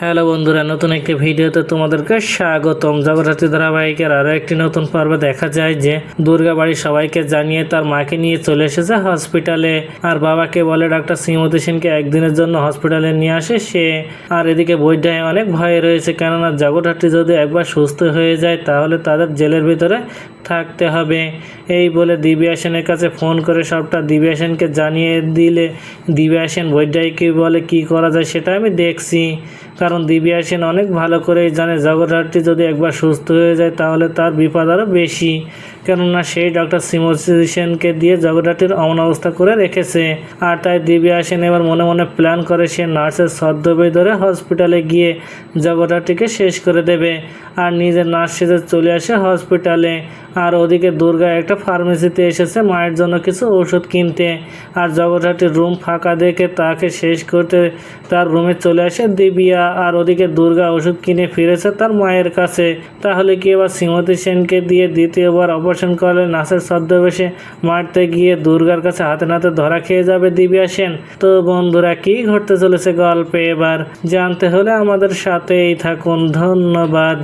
Hello বন্ধুরা, নতুন একটি ভিডিওতে তোমাদেরকে স্বাগতম। জগদ্ধাত্রী ধারাবাহিকের আরও একটি নতুন পর্বে দেখা যায় যে দুর্গা বাড়ির সবাইকে জানিয়ে তার মাকে নিয়ে চলে এসেছে হসপিটালে। আর বাবাকে বলে ডাক্তার শ্রীমতী সেনকে একদিনের জন্য হসপিটালে নিয়ে আসে সে। আর এদিকে বৈদ্যায় অনেক ভয়ে রয়েছে, কেননা জগদ্ধাত্রী যদি একবার সুস্থ হয়ে যায় তাহলে তাদের জেলের ভিতরে থাকতে হবে। এই বলে দিব্যা সেনের কাছে ফোন করে সবটা দিব্যা সেনকে জানিয়ে দিলে দিব্যা সেন বৈদ্যায়কে বলে কি করা যায় সেটা আমি দেখছি। কারণ দিব্যা সেন অনেক ভালো করেই জানে জগদ্ধাত্রী যদি একবার সুস্থ হয়ে যায় তাহলে তার বিপদ আরও বেশি, কেননা সেই ডক্টর শ্রীমতী সেনকে দিয়ে জগদ্ধাত্রীর অমন অবস্থা করে রেখেছে। আর তাই দিব্যা সেন এবার মনে মনে প্ল্যান করে সে নার্সের ছদ্মবেশ ধরে হসপিটালে গিয়ে জগদ্ধাত্রীকে শেষ করে দেবে আর নিজের নার্স সেজে চলে আসে হসপিটালে। আর ওদিকে দুর্গা একটা ফার্মেসিতে এসেছে মায়ের জন্য কিছু ওষুধ কিনতে। আর জগদ্ধাত্রীর রুম ফাঁকা দেখে তাকে শেষ করতে তার রুমে চলে আসে দিব্যা। আর ওদিকে দুর্গা ওষুধ কিনে ফিরেছে তার মায়ের কাছে। তাহলে কি এবার শ্রীমতী সেনকে দিয়ে দ্বিতীয়বার অপারেশন করলে নার্সের ছদ্মবেশে মারতে গিয়ে দুর্গার কাছে হাতে নাতে ধরা খেয়ে যাবে দিব্যা সেন? তো বন্ধুরা, কি ঘটতে চলেছে গল্পে এবার জানতে হলে আমাদের সাথেই থাকুন। ধন্যবাদ।